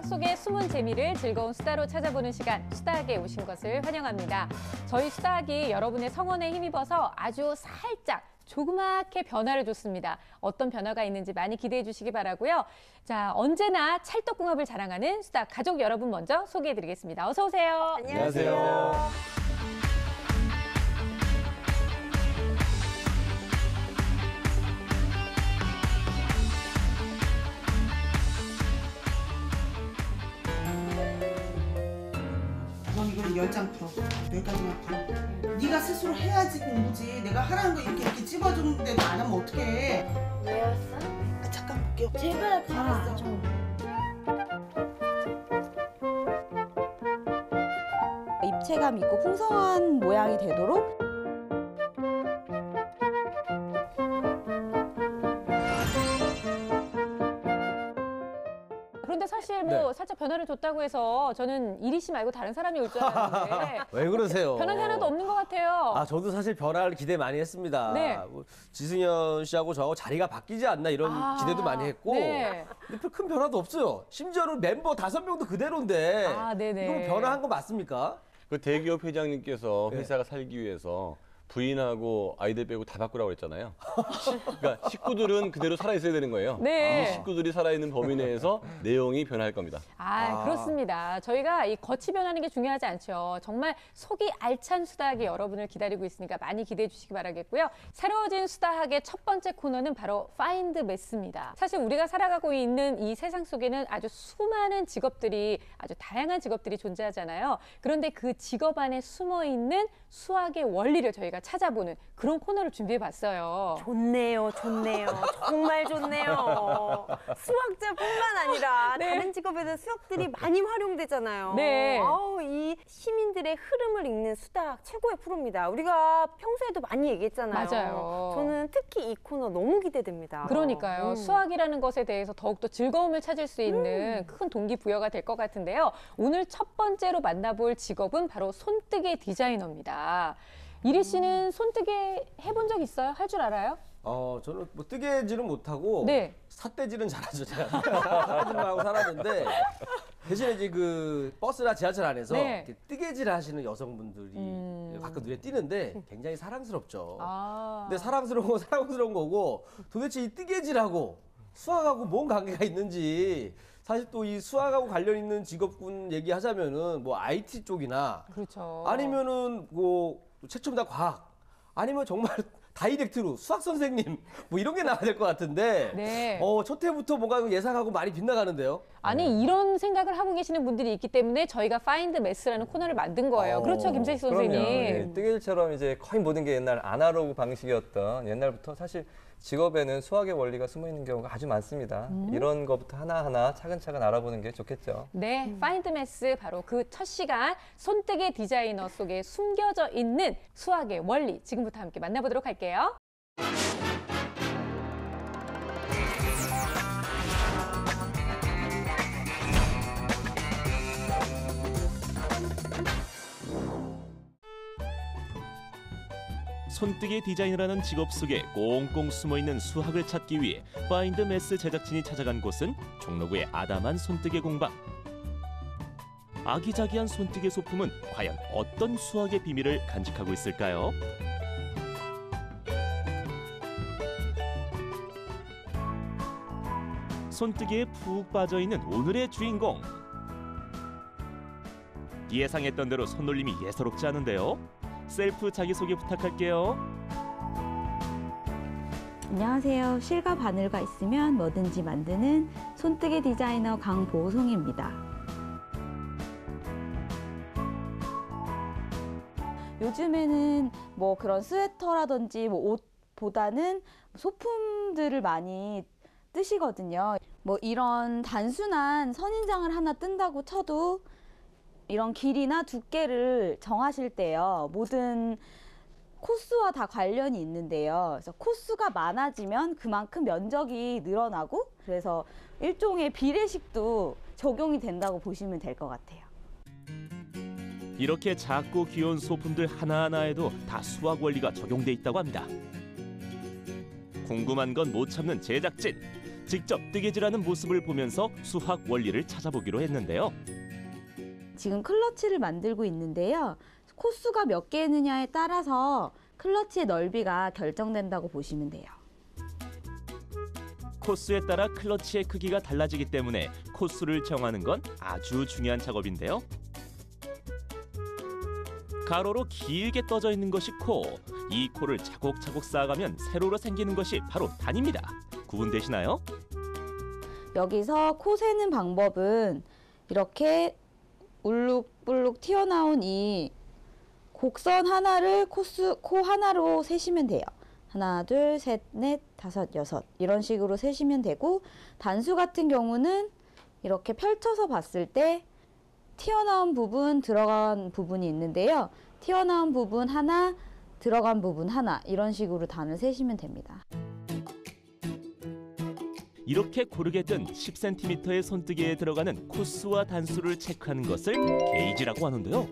수학 속의 숨은 재미를 즐거운 수다로 찾아보는 시간, 수다학에 오신 것을 환영합니다. 저희 수다학이 여러분의 성원에 힘입어서 아주 살짝 조그맣게 변화를 줬습니다. 어떤 변화가 있는지 많이 기대해 주시기 바라고요. 자, 언제나 찰떡궁합을 자랑하는 수다학 가족 여러분 먼저 소개해 드리겠습니다. 어서 오세요. 안녕하세요. 넌 이걸 10장 풀어. 여기까지만 풀어. 네가 스스로 해야지 공부지. 내가 하라는 거 이렇게 찝어주는데도 안 하면 어떡해. 외웠어? 잠깐 볼게요. 제발 잘했어. 입체감 있고 풍성한 모양이 되도록 그런데 사실 뭐 살짝 변화를 줬다고 해서 저는 이리 씨 말고 다른 사람이 올 줄 알았는데 왜 그러세요? 변한 게 하나도 없는 것 같아요. 아, 저도 사실 변화를 기대 많이 했습니다. 네. 뭐 지승현 씨하고 저하고 자리가 바뀌지 않나 이런 기대도 많이 했고. 네. 근데 큰 변화도 없어요. 심지어는 멤버 5명도 그대로인데. 아, 네네. 이거 뭐 변화한 거 맞습니까? 그 대기업 회장님께서 네. 회사가 살기 위해서 부인하고 아이들 빼고 다 바꾸라고 했잖아요. 그러니까 식구들은 그대로 살아있어야 되는 거예요. 네. 이 식구들이 살아있는 범위 내에서 내용이 변할 겁니다. 그렇습니다. 저희가 이 겉이 변하는 게 중요하지 않죠. 정말 속이 알찬 수다학이 여러분을 기다리고 있으니까 많이 기대해 주시기 바라겠고요. 새로워진 수다학의 첫 번째 코너는 바로 파인드 매스입니다. 사실 우리가 살아가고 있는 이 세상 속에는 아주 수많은 직업들이, 아주 다양한 직업들이 존재하잖아요. 그런데 그 직업 안에 숨어있는 수학의 원리를 저희가 찾아보는 그런 코너를 준비해봤어요. 좋네요, 좋네요. 정말 좋네요. 수학자뿐만 아니라 네. 다른 직업에도 수학들이 많이 활용되잖아요. 네. 아우, 이 시민들의 흐름을 읽는 수학 최고의 프로입니다. 우리가 평소에도 많이 얘기했잖아요. 맞아요. 저는 특히 이 코너 너무 기대됩니다. 그러니까요. 수학이라는 것에 대해서 더욱더 즐거움을 찾을 수 있는 큰 동기부여가 될 것 같은데요. 오늘 첫 번째로 만나볼 직업은 바로 손뜨개 디자이너입니다. 이리 씨는 손뜨개 해본 적 있어요? 할 줄 알아요? 저는 뭐 뜨개질은 못하고 네. 삿대질은 잘하죠. 제가 삿대질만 하고 살았는데 대신에 이제 그 버스나 지하철 안에서 네. 이렇게 뜨개질 하시는 여성분들이 가끔 눈에 띄는데 굉장히 사랑스럽죠. 근데 사랑스러운 건 사랑스러운 거고 도대체 이 뜨개질하고 수학하고 뭔 관계가 있는지 사실 또 이 수학하고 관련 있는 직업군 얘기하자면은 뭐 IT 쪽이나 그렇죠. 아니면은 뭐 최첨단 과학 아니면 정말 다이렉트로 수학 선생님 뭐 이런 게 나와야 될 것 같은데 네. 첫 해부터 뭔가 예상하고 많이 빗나가는데요. 아니 이런 생각을 하고 계시는 분들이 있기 때문에 저희가 파인드 매스라는 코너를 만든 거예요. 그렇죠, 김세희 선생님. 그럼요. 예, 뜨개질처럼 이제 거의 모든 게 옛날 아날로그 방식이었던 옛날부터 사실 직업에는 수학의 원리가 숨어 있는 경우가 아주 많습니다. 이런 것부터 하나하나 차근차근 알아보는 게 좋겠죠. 네, 파인드 매스 바로 그 첫 시간 손뜨개 디자이너 속에 숨겨져 있는 수학의 원리 지금부터 함께 만나보도록 할게요. 손뜨개 디자이너라는 직업 속에 꽁꽁 숨어있는 수학을 찾기 위해 파인드 매스 제작진이 찾아간 곳은 종로구의 아담한 손뜨개 공방. 아기자기한 손뜨개 소품은 과연 어떤 수학의 비밀을 간직하고 있을까요? 손뜨개에 푹 빠져있는 오늘의 주인공. 예상했던 대로 손놀림이 예사롭지 않은데요. 셀프 자기소개 부탁할게요. 안녕하세요. 실과 바늘과 있으면 뭐든지 만드는 손뜨개 디자이너 강보송입니다. 요즘에는 뭐 그런 스웨터라든지 뭐 옷보다는 소품들을 많이 뜨시거든요. 뭐 이런 단순한 선인장을 하나 뜬다고 쳐도 이런 길이나 두께를 정하실 때요. 모든 코스와 다 관련이 있는데요. 그래서 코스가 많아지면 그만큼 면적이 늘어나고 그래서 일종의 비례식도 적용이 된다고 보시면 될 것 같아요. 이렇게 작고 귀여운 소품들 하나하나에도 다 수학 원리가 적용돼 있다고 합니다. 궁금한 건 못 참는 제작진. 직접 뜨개질하는 모습을 보면서 수학 원리를 찾아보기로 했는데요. 지금 클러치를 만들고 있는데요. 코수가 몇 개느냐에 따라서 클러치의 넓이가 결정된다고 보시면 돼요. 코수에 따라 클러치의 크기가 달라지기 때문에 코수를 정하는 건 아주 중요한 작업인데요. 가로로 길게 떠져 있는 것이 코. 이 코를 차곡차곡 쌓아가면 세로로 생기는 것이 바로 단입니다. 구분되시나요? 여기서 코 세는 방법은 이렇게 울룩불룩 튀어나온 이 곡선 하나를 코 하나로 세시면 돼요. 하나, 둘, 셋, 넷, 다섯, 여섯 이런 식으로 세시면 되고, 단수 같은 경우는 이렇게 펼쳐서 봤을 때 튀어나온 부분, 들어간 부분이 있는데요. 튀어나온 부분 하나, 들어간 부분 하나 이런 식으로 단을 세시면 됩니다. 이렇게 고르게 뜬 10cm의 손뜨개에 들어가는 코수와 단수를 체크하는 것을 게이지라고 하는데요.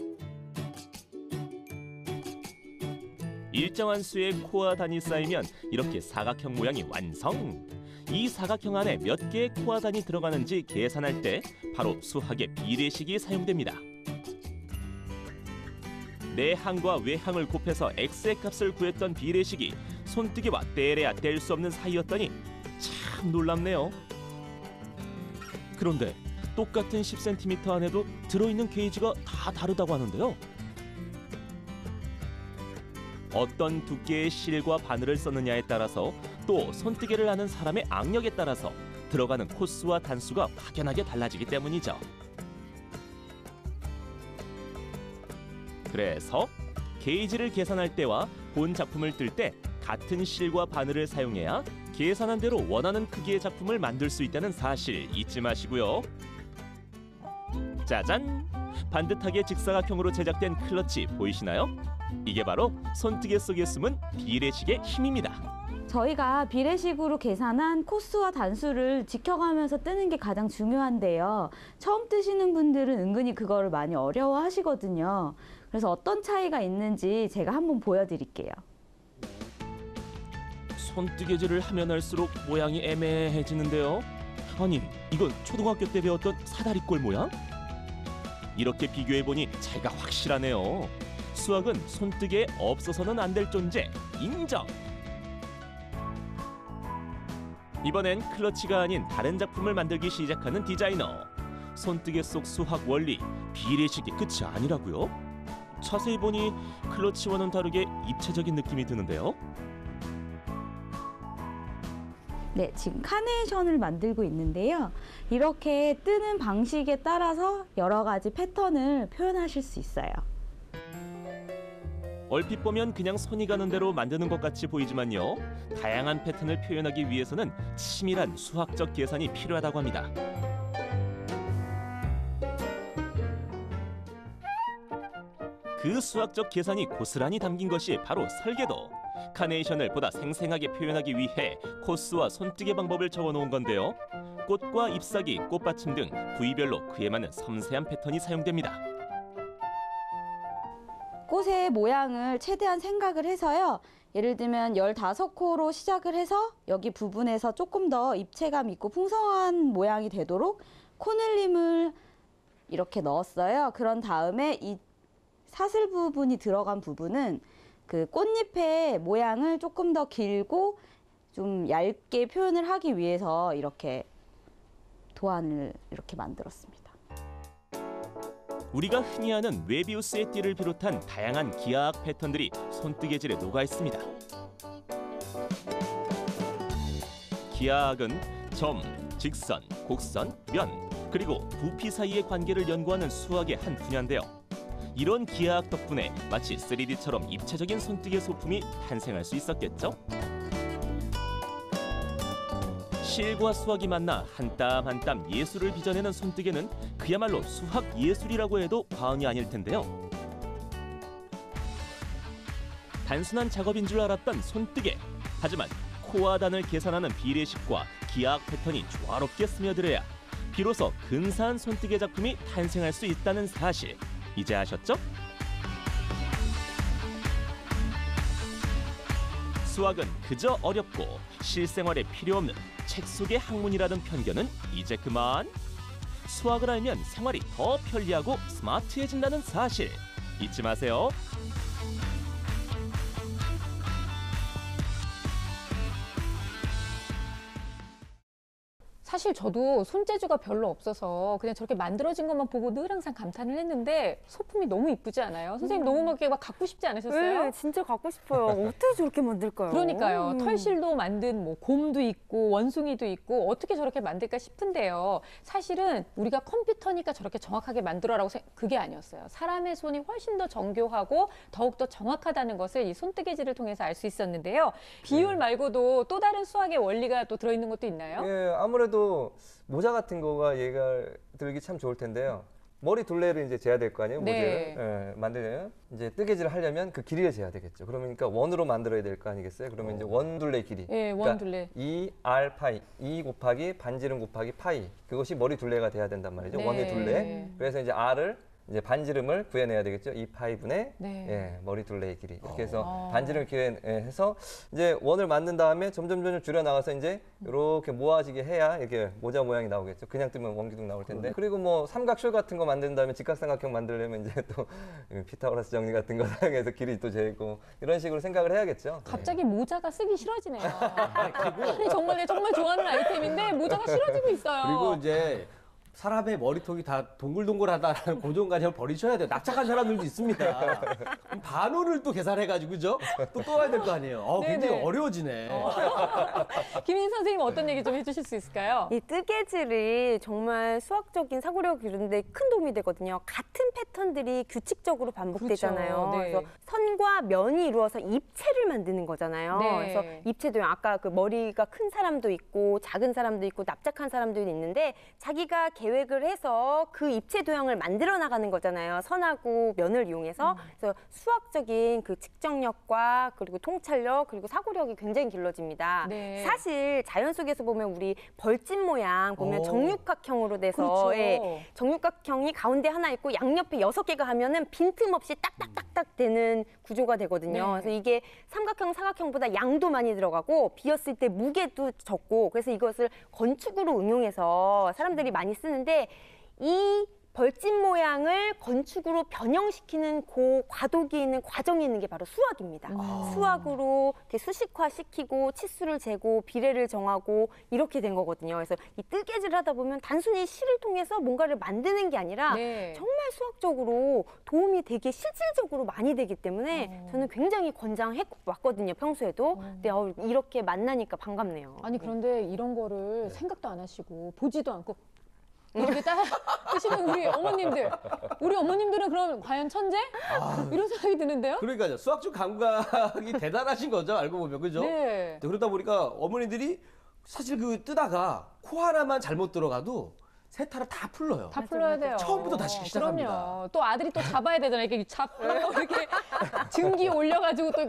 일정한 수의 코와 단이 쌓이면 이렇게 사각형 모양이 완성! 이 사각형 안에 몇 개의 코와 단이 들어가는지 계산할 때 바로 수학의 비례식이 사용됩니다. 내항과 외항을 곱해서 x의 값을 구했던 비례식이 손뜨개와 떼래야 뗄 수 없는 사이였더니 참 놀랍네요. 그런데 똑같은 10cm 안에도 들어있는 게이지가 다 다르다고 하는데요. 어떤 두께의 실과 바늘을 썼느냐에 따라서, 또 손뜨개를 하는 사람의 악력에 따라서 들어가는 코수와 단수가 확연하게 달라지기 때문이죠. 그래서 게이지를 계산할 때와 본 작품을 뜰 때 같은 실과 바늘을 사용해야 계산한 대로 원하는 크기의 작품을 만들 수 있다는 사실 잊지 마시고요. 짜잔! 반듯하게 직사각형으로 제작된 클러치 보이시나요? 이게 바로 손뜨개 속에 숨은 비례식의 힘입니다. 저희가 비례식으로 계산한 코수와 단수를 지켜가면서 뜨는 게 가장 중요한데요. 처음 뜨시는 분들은 은근히 그거를 많이 어려워하시거든요. 그래서 어떤 차이가 있는지 제가 한번 보여드릴게요. 손뜨개질을 하면 할수록 모양이 애매해지는데요. 아니, 이건 초등학교 때 배웠던 사다리꼴 모양? 이렇게 비교해보니 차이가 확실하네요. 수학은 손뜨개에 없어서는 안 될 존재, 인정! 이번엔 클러치가 아닌 다른 작품을 만들기 시작하는 디자이너. 손뜨개 속 수학 원리, 비례식이 끝이 아니라고요? 자세히 보니 클러치와는 다르게 입체적인 느낌이 드는데요. 네, 지금 카네이션을 만들고 있는데요. 이렇게 뜨는 방식에 따라서 여러 가지 패턴을 표현하실 수 있어요. 얼핏 보면 그냥 손이 가는 대로 만드는 것 같이 보이지만요. 다양한 패턴을 표현하기 위해서는 치밀한 수학적 계산이 필요하다고 합니다. 그 수학적 계산이 고스란히 담긴 것이 바로 설계도. 카네이션을 보다 생생하게 표현하기 위해 코스와 손뜨개 방법을 적어놓은 건데요. 꽃과 잎사귀, 꽃받침 등 부위별로 그에 맞는 섬세한 패턴이 사용됩니다. 꽃의 모양을 최대한 생각을 해서요. 예를 들면 15코로 시작을 해서 여기 부분에서 조금 더 입체감 있고 풍성한 모양이 되도록 코늘림을 이렇게 넣었어요. 그런 다음에 이 사슬 부분이 들어간 부분은 그 꽃잎의 모양을 조금 더 길고 좀 얇게 표현을 하기 위해서 이렇게 도안을 이렇게 만들었습니다. 우리가 흔히 아는 웨비우스의 띠를 비롯한 다양한 기하학 패턴들이 손뜨개질에 녹아 있습니다. 기하학은 점, 직선, 곡선, 면, 그리고 부피 사이의 관계를 연구하는 수학의 한 분야인데요. 이런 기하학 덕분에 마치 3D처럼 입체적인 손뜨개 소품이 탄생할 수 있었겠죠? 실과 수학이 만나 한 땀 한 땀 예술을 빚어내는 손뜨개는 그야말로 수학 예술이라고 해도 과언이 아닐 텐데요. 단순한 작업인 줄 알았던 손뜨개. 하지만 코와 단을 계산하는 비례식과 기하학 패턴이 조화롭게 스며들어야 비로소 근사한 손뜨개 작품이 탄생할 수 있다는 사실. 이제 아셨죠? 수학은 그저 어렵고 실생활에 필요 없는 책 속의 학문이라는 편견은 이제 그만. 수학을 알면 생활이 더 편리하고 스마트해진다는 사실 잊지 마세요. 사실 저도 손재주가 별로 없어서 그냥 저렇게 만들어진 것만 보고 늘 항상 감탄을 했는데 소품이 너무 이쁘지 않아요? 선생님 너무 막 갖고 싶지 않으셨어요? 네, 진짜 갖고 싶어요. 어떻게 저렇게 만들까요? 그러니까요. 털실도 만든 뭐 곰도 있고 원숭이도 있고 어떻게 저렇게 만들까 싶은데요. 사실은 우리가 컴퓨터니까 저렇게 정확하게 만들어라고 그게 아니었어요. 사람의 손이 훨씬 더 정교하고 더욱더 정확하다는 것을 이 손뜨개질을 통해서 알 수 있었는데요. 비율 말고도 또 다른 수학의 원리가 또 들어있는 것도 있나요? 예, 아무래도 모자 같은 거가 얘가 들기 참 좋을 텐데요. 머리 둘레를 이제 재야 될 거 아니에요, 네. 모자를. 예, 만들려면 이제 뜨개질을 하려면 그 길이를 재야 되겠죠. 그러니까 원으로 만들어야 될 거 아니겠어요? 그러면 이제 원 둘레 길이. 예, 원 둘레. 2R 파이, 2 곱하기 반지름 곱하기 파이. 그것이 머리 둘레가 돼야 된단 말이죠. 네. 원의 둘레. 그래서 이제 R을 이제 반지름을 구해내야 되겠죠. 2파이분의 네. 예, 머리 둘레의 길이. 이렇게 해서 반지름을 구해내서 이제 원을 만든 다음에 점점 줄여 나가서 이제 이렇게 모아지게 해야 이렇게 모자 모양이 나오겠죠. 그냥 뜨면 원기둥 나올 텐데. 그리고 뭐 삼각쇼 같은 거 만든 다음에 직각삼각형 만들려면 이제 또 피타고라스 정리 같은 거 사용해서 길이 또 재고 이런 식으로 생각을 해야겠죠. 갑자기 모자가 쓰기 싫어지네요. 아니, 정말 좋아하는 아이템인데 모자가 싫어지고 있어요. 그리고 이제 사람의 머리통이 다 동글동글하다라는 고정관념을 버리셔야 돼요. 납작한 사람들도 있습니다. 그럼 반원을 또 계산해가지고 그죠? 또 와야 될 거 아니에요. 굉장히 네네. 어려워지네. 김인 선생님 어떤 얘기 좀 해주실 수 있을까요? 이 뜨개질이 정말 수학적인 사고력 이루는데 큰 도움이 되거든요. 같은 패턴들이 규칙적으로 반복되잖아요. 그렇죠. 네. 그래서 선과 면이 이루어서 입체를 만드는 거잖아요. 네. 그래서 입체도 아까 그 머리가 큰 사람도 있고 작은 사람도 있고 납작한 사람도 있는데 자기가 계획을 해서 그 입체 도형을 만들어 나가는 거잖아요. 선하고 면을 이용해서. 그래서 수학적인 그 측정력과 그리고 통찰력 그리고 사고력이 굉장히 길러집니다. 네. 사실 자연 속에서 보면 우리 벌집 모양 보면 정육각형으로 돼서 그렇죠. 예, 정육각형이 가운데 하나 있고 양옆에 6개가 하면은 빈틈없이 딱딱딱딱 되는 구조가 되거든요. 네. 그래서 이게 삼각형, 사각형보다 양도 많이 들어가고 비었을 때 무게도 적고 그래서 이것을 건축으로 응용해서 사람들이 많이 쓰는데 이 벌집 모양을 건축으로 변형시키는 그 과도기에 있는 과정이 있는 게 바로 수학입니다. 수학으로 이렇게 수식화시키고 치수를 재고 비례를 정하고 이렇게 된 거거든요. 그래서 이 뜨개질을 하다 보면 단순히 실을 통해서 뭔가를 만드는 게 아니라 네. 정말 수학적으로 도움이 되게 실질적으로 많이 되기 때문에 저는 굉장히 권장해 왔거든요. 평소에도. 근데 이렇게 만나니까 반갑네요. 아니 그런데 이런 거를 생각도 안 하시고 보지도 않고 이렇게 딱 하시는 우리 어머님들은 그럼 과연 천재? 이런 생각이 드는데요? 그러니까요. 수학적 감각이 대단하신 거죠. 알고 보면. 그죠? 네. 그러다 보니까 어머니들이 사실 그 뜨다가 코 하나만 잘못 들어가도 세타를 다 풀러요. 다 풀러야 돼요. 처음부터 다시 시작합니다. 그럼요. 또 아들이 또 잡아야 되잖아요. 이렇게 잡고 이렇게 증기 올려가지고 또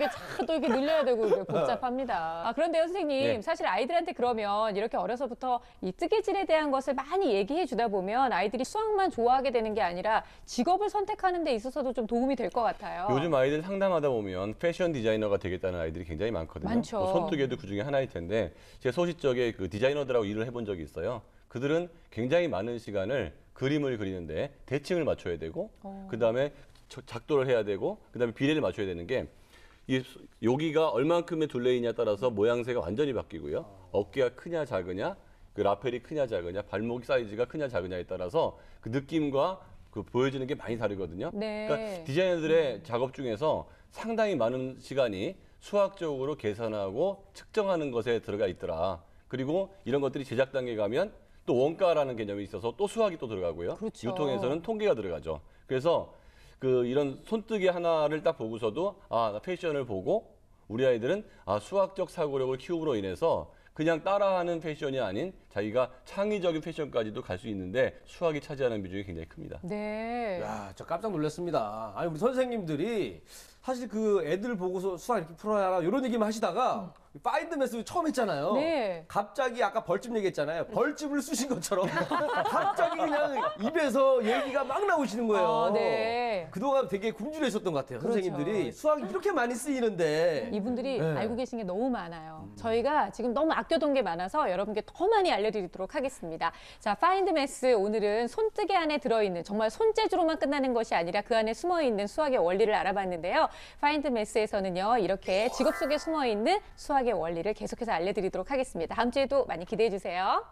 이렇게 늘려야 되고 이렇게 복잡합니다. 그런데요, 선생님. 네. 사실 아이들한테 그러면 이렇게 어려서부터 이 뜨개질에 대한 것을 많이 얘기해 주다 보면 아이들이 수학만 좋아하게 되는 게 아니라 직업을 선택하는 데 있어서도 좀 도움이 될 것 같아요. 요즘 아이들 상담하다 보면 패션 디자이너가 되겠다는 아이들이 굉장히 많거든요. 많죠. 뭐 손뜨개도 그중에 하나일 텐데 제 소시적에 그 디자이너들하고 일을 해본 적이 있어요. 그들은 굉장히 많은 시간을 그림을 그리는데 대칭을 맞춰야 되고 그다음에 작도를 해야 되고 그다음에 비례를 맞춰야 되는 게 여기가 얼만큼의 둘레이냐에 따라서 모양새가 완전히 바뀌고요. 어깨가 크냐 작으냐, 그 라펠이 크냐 작으냐, 발목 사이즈가 크냐 작으냐에 따라서 그 느낌과 그 보여지는 게 많이 다르거든요. 네. 그러니까 디자이너들의 작업 중에서 상당히 많은 시간이 수학적으로 계산하고 측정하는 것에 들어가 있더라. 그리고 이런 것들이 제작 단계에 가면 또 원가라는 개념이 있어서 또 수학이 또 들어가고요. 그렇죠. 유통에서는 통계가 들어가죠. 그래서 그 이런 손뜨개 하나를 딱 보고서도 나 패션을 보고 우리 아이들은 수학적 사고력을 키움으로 인해서 그냥 따라하는 패션이 아닌 자기가 창의적인 패션까지도 갈 수 있는데 수학이 차지하는 비중이 굉장히 큽니다. 네. 야, 저 깜짝 놀랐습니다. 아니, 우리 선생님들이 사실 그 애들 보고서 수학 이렇게 풀어야 하나 이런 얘기만 하시다가 파인드 매스 처음 했잖아요. 네. 갑자기 아까 벌집 얘기했잖아요. 벌집을 쑤신 것처럼 갑자기 그냥 입에서 얘기가 막 나오시는 거예요. 아, 네. 그동안 되게 굶주려 있었던 것 같아요. 그렇죠. 선생님들이 수학이 이렇게 많이 쓰이는데 이분들이 네. 알고 계신 게 너무 많아요. 저희가 지금 너무 아껴둔 게 많아서 여러분께 더 많이 알려드리도록 하겠습니다. 자, 파인드 매스 오늘은 손뜨개 안에 들어있는 정말 손재주로만 끝나는 것이 아니라 그 안에 숨어있는 수학의 원리를 알아봤는데요. 파인드 매스에서는요, 이렇게 직업 속에 숨어있는 수학의 원리를 계속해서 알려드리도록 하겠습니다. 다음 주에도 많이 기대해 주세요.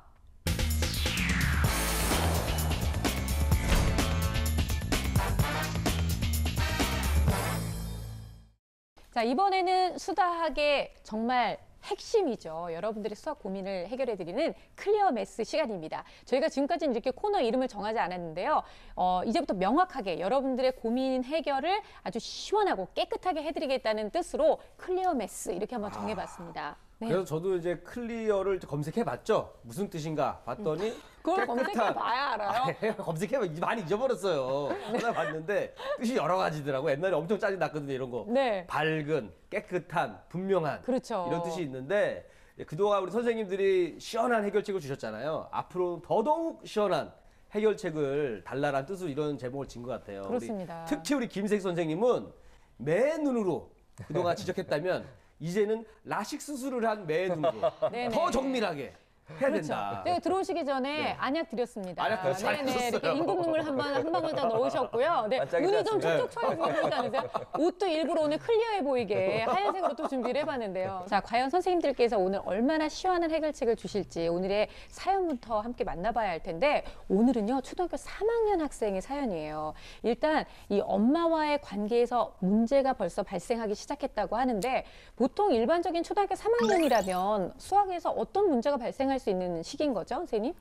자, 이번에는 수다학의 정말 핵심이죠. 여러분들의 수학 고민을 해결해드리는 클리어 매스 시간입니다. 저희가 지금까지는 이렇게 코너 이름을 정하지 않았는데요. 이제부터 명확하게 여러분들의 고민 해결을 아주 시원하고 깨끗하게 해드리겠다는 뜻으로 클리어 매스 이렇게 한번 정해봤습니다. 네. 그래서 저도 이제 클리어를 검색해봤죠. 무슨 뜻인가 봤더니 그걸 깨끗한- 검색해봐야 알아요. 검색해봐 많이 잊어버렸어요. 찾아봤는데 뜻이 여러 가지더라고. 옛날에 엄청 짜증 났거든요. 이런 거. 네. 밝은, 깨끗한, 분명한 그렇죠. 이런 뜻이 있는데 그동안 우리 선생님들이 시원한 해결책을 주셨잖아요. 앞으로 더더욱 시원한 해결책을 달라란 뜻으로 이런 제목을 진 것 같아요. 그렇습니다. 특히 우리 김색 선생님은 매 눈으로 그동안 지적했다면 이제는 라식 수술을 한 매 눈으로 네네. 더 정밀하게 해야 된다. 네, 들어오시기 전에 안약 드렸습니다. 안약 드렸어요. 잘 네네, 이렇게 드셨어요. 인공 눈물 한 방울 더 넣으셨고요. 네, 반짝이지 눈이 좀 않습니다. 촉촉 쳐요 보이지 않으세요? 옷도 일부러 오늘 클리어해 보이게 하얀색으로 또 준비를 해봤는데요. 자, 과연 선생님들께서 오늘 얼마나 시원한 해결책을 주실지 오늘의 사연부터 함께 만나봐야 할 텐데 오늘은요 초등학교 3학년 학생의 사연이에요. 일단 이 엄마와의 관계에서 문제가 벌써 발생하기 시작했다고 하는데 보통 일반적인 초등학교 3학년이라면 수학에서 어떤 문제가 발생할 수 있는 시기인 거죠, 선생님?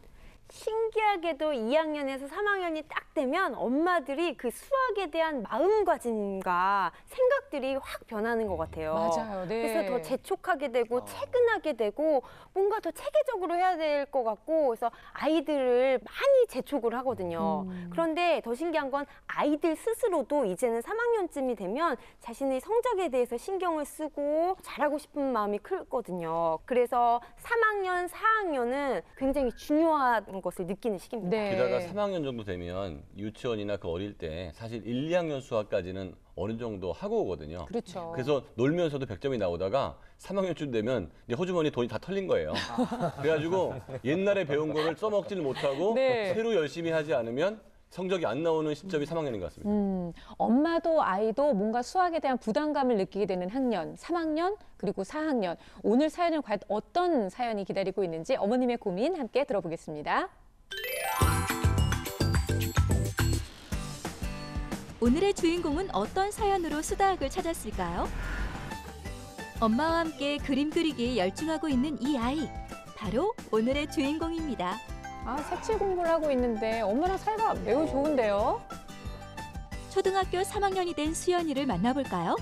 신기하게도 2학년에서 3학년이 딱 되면 엄마들이 그 수학에 대한 마음가짐과 생각들이 확 변하는 것 같아요. 맞아요. 네. 그래서 더 재촉하게 되고 퇴근하게 되고 뭔가 더 체계적으로 해야 될 것 같고 그래서 아이들을 많이 재촉을 하거든요. 그런데 더 신기한 건 아이들 스스로도 이제는 3학년쯤이 되면 자신의 성적에 대해서 신경을 쓰고 잘하고 싶은 마음이 크거든요. 그래서 3학년, 4학년은 굉장히 중요한 것을 느끼는 시기입니다. 네. 게다가 3학년 정도 되면 유치원이나 그 어릴 때 사실 1, 2학년 수학까지는 어느 정도 하고 오거든요. 그렇죠. 그래서 놀면서도 100점이 나오다가 3학년쯤 되면 이제 호주머니 돈이 다 털린 거예요. 그래가지고 옛날에 배운 거를 써먹지를 못하고 네. 새로 열심히 하지 않으면 성적이 안 나오는 시점이 3학년인 것 같습니다. 엄마도 아이도 뭔가 수학에 대한 부담감을 느끼게 되는 학년, 3학년 그리고 4학년. 오늘 사연은 과연 어떤 사연이 기다리고 있는지 어머님의 고민 함께 들어보겠습니다. 오늘의 주인공은 어떤 사연으로 수다학을 찾았을까요? 엄마와 함께 그림 그리기에 열중하고 있는 이 아이. 바로 오늘의 주인공입니다. 아, 색칠 공부를 하고 있는데 엄마랑 사이가 매우 좋은데요? 초등학교 3학년이 된 수연이를 만나볼까요?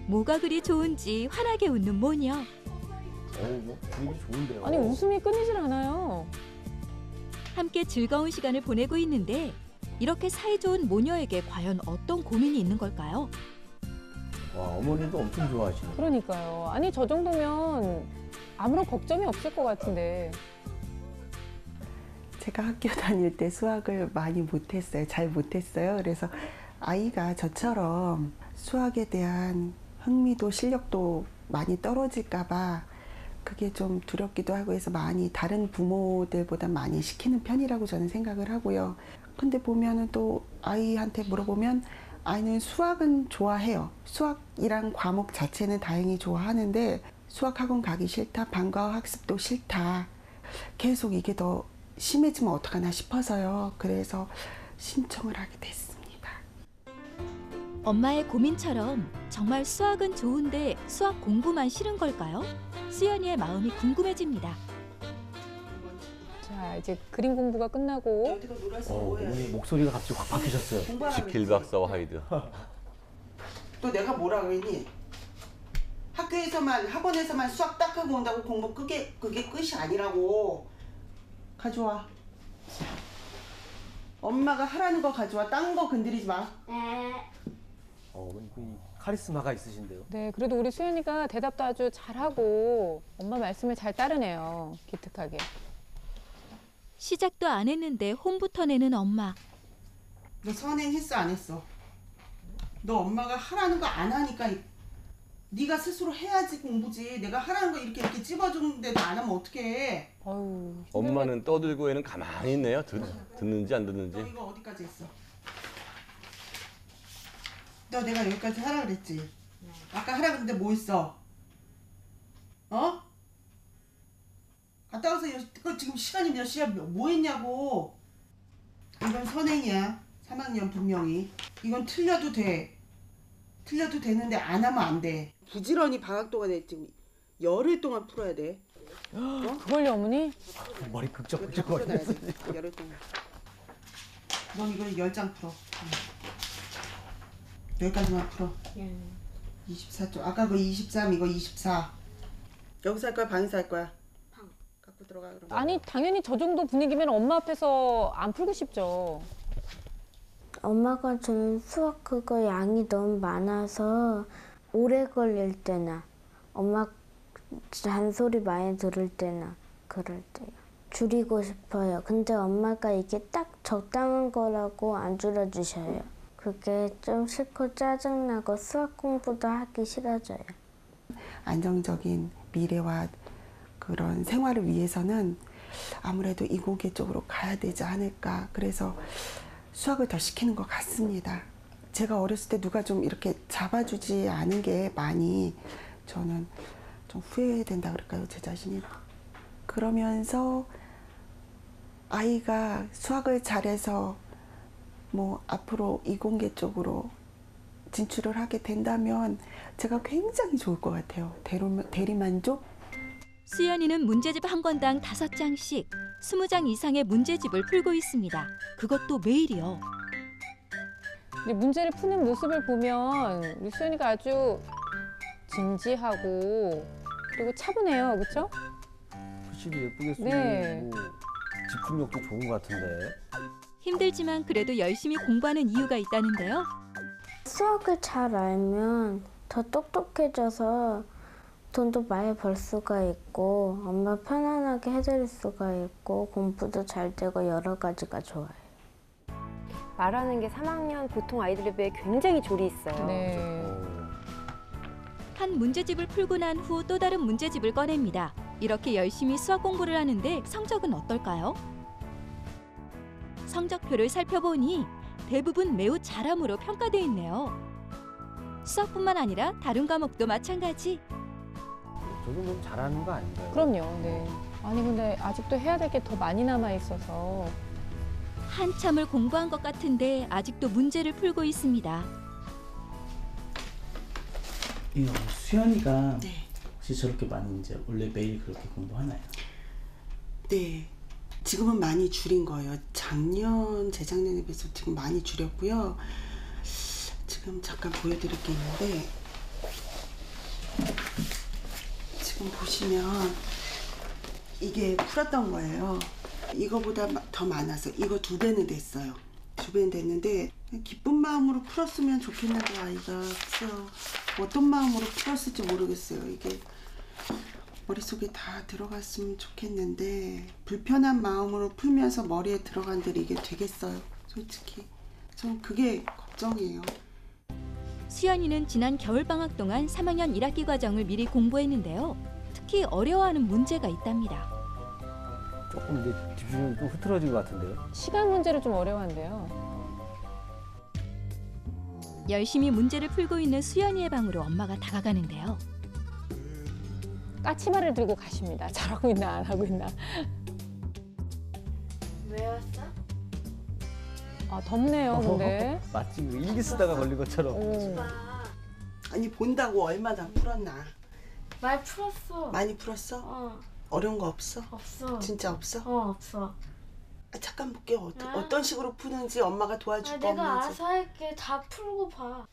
뭐가 그리 좋은지 환하게 웃는 모녀. 뭐 분위기 좋은데요. 아니, 웃음이 끊이질 않아요. 함께 즐거운 시간을 보내고 있는데 이렇게 사이좋은 모녀에게 과연 어떤 고민이 있는 걸까요? 와, 어머니도 엄청 좋아하시네. 그러니까요. 아니, 저 정도면 아무런 걱정이 없을 것 같은데. 제가 학교 다닐 때 수학을 많이 못했어요. 잘 못했어요. 그래서 아이가 저처럼 수학에 대한 흥미도 실력도 많이 떨어질까 봐 그게 좀 두렵기도 하고 해서 많이 다른 부모들보다 많이 시키는 편이라고 저는 생각을 하고요. 근데 보면은 또 아이한테 물어보면 아이는 수학은 좋아해요. 수학이란 과목 자체는 다행히 좋아하는데 수학학원 가기 싫다, 방과후 학습도 싫다. 계속 이게 더 심해지면 어떡하나 싶어서요. 그래서 신청을 하게 됐습니다. 엄마의 고민처럼 정말 수학은 좋은데 수학 공부만 싫은 걸까요? 수연이의 마음이 궁금해집니다. 자, 이제 그림 공부가 끝나고 어머니 목소리가 갑자기 확 바뀌셨어요. 지킬 박사와 하이드. 또 내가 뭐라 그러니? 학교 학교에서만 학원에서만 수학 딱 하고 온다고 공부 그게 끝이 아니라고. 가져와. 엄마가 하라는 거 가져와. 딴 거 건드리지 마. 이 카리스마가 있으신데요. 네, 그래도 우리 수연이가 대답도 아주 잘하고 엄마 말씀을 잘 따르네요. 기특하게. 시작도 안 했는데 홈부터 내는 엄마. 너 선행했어 안 했어? 너 엄마가 하라는 거 안 하니까 네가 스스로 해야지 공부지. 내가 하라는 거 이렇게 찝어주는데도 안 하면 어떡해. 어휴, 엄마는 떠들고 애는 가만히 있네요. 듣는지 안 너 듣는지. 이거 어디까지 했어? 너 내가 여기까지 하라 그랬지? 아까 하라 그랬는데 뭐 했어? 어? 갔다 와서 지금 시간이 몇 시야? 뭐 했냐고. 이건 선행이야. 3학년 분명히. 이건 틀려도 돼. 틀려도 되는데 안 하면 안 돼. 부지런히 방학 동안에 지금 열흘 동안 풀어야 돼. 그걸요, 어머니? 머리 극적극적 풀어놔야 거리면서. 돼. 열흘 동안. 너 이거 10장 풀어. 여기까지만 풀어. 24쪽. 아까 그 23, 이거 24. 여기서 할 거야, 방에서 할 거야? 방. 갖고 들어가 그럼. 아니, 당연히 저 정도 분위기면 엄마 앞에서 안 풀고 싶죠. 엄마가 주는 수학 그거 양이 너무 많아서 오래 걸릴 때나 엄마 잔소리 많이 들을 때나 그럴 때요. 줄이고 싶어요. 근데 엄마가 이게 딱 적당한 거라고 안 줄여주셔요. 그게 좀 싫고 짜증나고 수학 공부도 하기 싫어져요. 안정적인 미래와 그런 생활을 위해서는 아무래도 이공계 쪽으로 가야 되지 않을까. 그래서 수학을 더 시키는 것 같습니다. 제가 어렸을 때 누가 좀 이렇게 잡아주지 않은 게 많이 저는 좀 후회된다 그럴까요, 제 자신이. 그러면서 아이가 수학을 잘해서 뭐 앞으로 이공계 쪽으로 진출을 하게 된다면 제가 굉장히 좋을 것 같아요. 대리만족? 수연이는 문제집 한 권당 5장씩 20장 이상의 문제집을 풀고 있습니다. 그것도 매일이요. 근데 문제를 푸는 모습을 보면 우리 수연이가 아주 진지하고 그리고 차분해요, 그렇죠? 글씨도 예쁘게 쓰고 네. 집중력도 좋은 것 같은데. 힘들지만 그래도 열심히 공부하는 이유가 있다는데요. 수학을 잘 알면 더 똑똑해져서 돈도 많이 벌 수가 있고 엄마 편안하게 해드릴 수가 있고 공부도 잘 되고 여러 가지가 좋아요. 말하는 게 3학년 보통 아이들에 비해 굉장히 조리 있어요. 네. 한 문제집을 풀고 난 후 또 다른 문제집을 꺼냅니다. 이렇게 열심히 수학 공부를 하는데 성적은 어떨까요? 성적표를 살펴보니 대부분 매우 잘함으로 평가돼 있네요. 수학뿐만 아니라 다른 과목도 마찬가지. 저 정도면 잘하는 거 아닌가요? 그럼요. 네. 아니 근데 아직도 해야 될 게 더 많이 남아 있어서 한참을 공부한 것 같은데 아직도 문제를 풀고 있습니다. 수연이가 네. 혹시 저렇게 많이 이제 원래 매일 그렇게 공부하나요? 네. 지금은 많이 줄인 거예요. 재작년에 비해서 지금 많이 줄였고요. 지금 잠깐 보여드릴 게 있는데 지금 보시면 이게 풀었던 거예요. 이거보다 더 많아서 이거 2배는 됐어요. 2배는 됐는데 기쁜 마음으로 풀었으면 좋겠는데 아이가 어떤 마음으로 풀었을지 모르겠어요. 이게 머릿속에 다 들어갔으면 좋겠는데 불편한 마음으로 풀면서 머리에 들어간들 이게 되겠어요. 솔직히 전 그게 걱정이에요. 수연이는 지난 겨울방학 동안 3학년 1학기 과정을 미리 공부했는데요. 특히 어려워하는 문제가 있답니다. 조금 이제 집중력이 좀 흐트러진 것 같은데요. 시간 문제를 좀 어려워한대요. 열심히 문제를 풀고 있는 수연이의 방으로 엄마가 다가가는데요. 까치발을 들고 가십니다. 잘하고 있나 안 하고 있나. 왜 왔어? 아 덥네요, 근데. 마치 일기 쓰다가 걸린 것처럼. 아니 본다고 얼마나 풀었나. 많이 풀었어. 많이 풀었어? 어, 어려운 거 없어? 없어. 진짜 없어? 없어. 잠깐 볼게요. 어떤 식으로 푸는지 엄마가 도와줄 거 내가 없는지. 알아서 할게. 다 풀고 봐.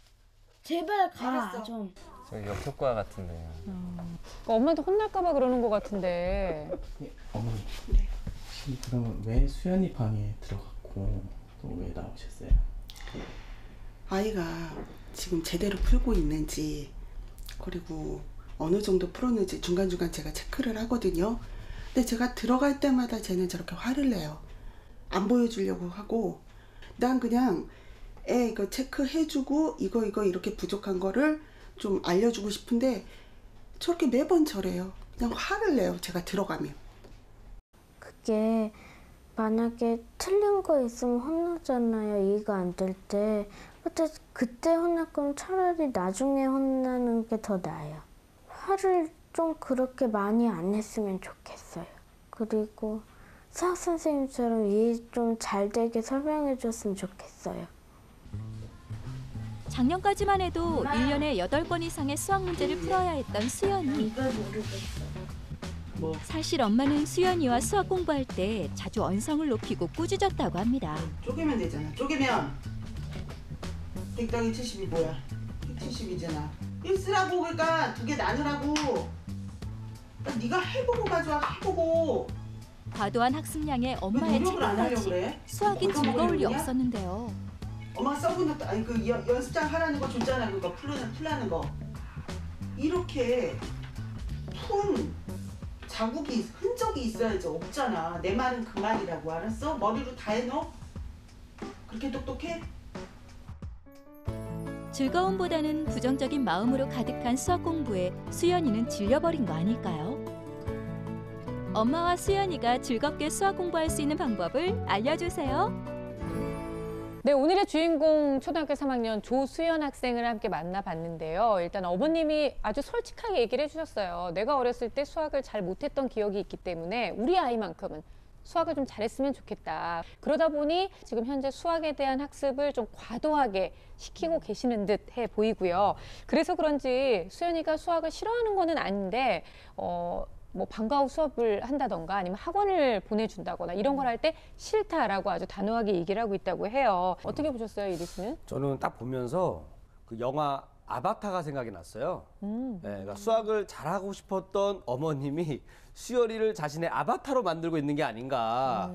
제발 가. 알았어. 좀. 저기 역효과 같은데. 그러니까 엄마한테 혼날까봐 그러는 것 같은데. 어머니. 혹시 그러면 왜 수연이 방에 들어갔고 또 왜 나오셨어요? 아이가 지금 제대로 풀고 있는지 그리고 어느 정도 풀었는지 중간중간 제가 체크를 하거든요. 근데 제가 들어갈 때마다 쟤는 저렇게 화를 내요. 안 보여주려고 하고 난 그냥 애 이거 체크해주고 이거 이렇게 부족한 거를 좀 알려주고 싶은데 저렇게 매번 저래요. 그냥 화를 내요. 제가 들어가면. 그게 만약에 틀린 거 있으면 혼나잖아요. 이해가 안 될 때. 그때 혼날 거면 차라리 나중에 혼나는 게 더 나아요. 화를 좀 그렇게 많이 안 했으면 좋겠어요. 그리고 수학 선생님처럼 이해 좀 잘 되게 설명해 줬으면 좋겠어요. 작년까지만 해도 1년에 8번 이상의 수학 문제를 풀어야 했던 수연이. 사실 엄마는 수연이와 수학 공부할 때 자주 언성을 높이고 꾸짖었다고 합니다. 쪼개면 되잖아. 쪼개면 100 더하기 70이 뭐야? 170이잖아. 이거 쓰라고. 그러니까 2개 나누라고. 그러니까 네가 해보고 가져와. 해보고. 과도한 학습량에 엄마의 노력을 안 하려고 책임까지 그래? 수학이 즐거울 리 거냐? 없었는데요. 엄마가 써본 것도 아니 그 연습장 하라는 거 줬잖아. 그거 풀라는 거. 이렇게 푼 자국이 흔적이 있어야지. 없잖아. 내 말은 그 말이라고. 알았어? 머리로 다 해놓어? 그렇게 똑똑해? 즐거움보다는 부정적인 마음으로 가득한 수학 공부에 수연이는 질려버린 거 아닐까요? 엄마와 수연이가 즐겁게 수학 공부할 수 있는 방법을 알려주세요. 네, 오늘의 주인공 초등학교 3학년 조수연 학생을 함께 만나봤는데요. 일단 어머님이 아주 솔직하게 얘기를 해주셨어요. 내가 어렸을 때 수학을 잘 못했던 기억이 있기 때문에 우리 아이만큼은 수학을 좀 잘했으면 좋겠다. 그러다 보니 지금 현재 수학에 대한 학습을 좀 과도하게 시키고 계시는 듯 해 보이고요. 그래서 그런지 수연이가 수학을 싫어하는 거는 아닌데 뭐 방과 후 수업을 한다던가 아니면 학원을 보내준다거나 이런 걸 할 때 싫다라고 아주 단호하게 얘기를 하고 있다고 해요. 어떻게 보셨어요, 이리 씨는? 저는 딱 보면서 그 영화 아바타가 생각이 났어요. 네, 그러니까 수학을 잘하고 싶었던 어머님이 수연이를 자신의 아바타로 만들고 있는 게 아닌가.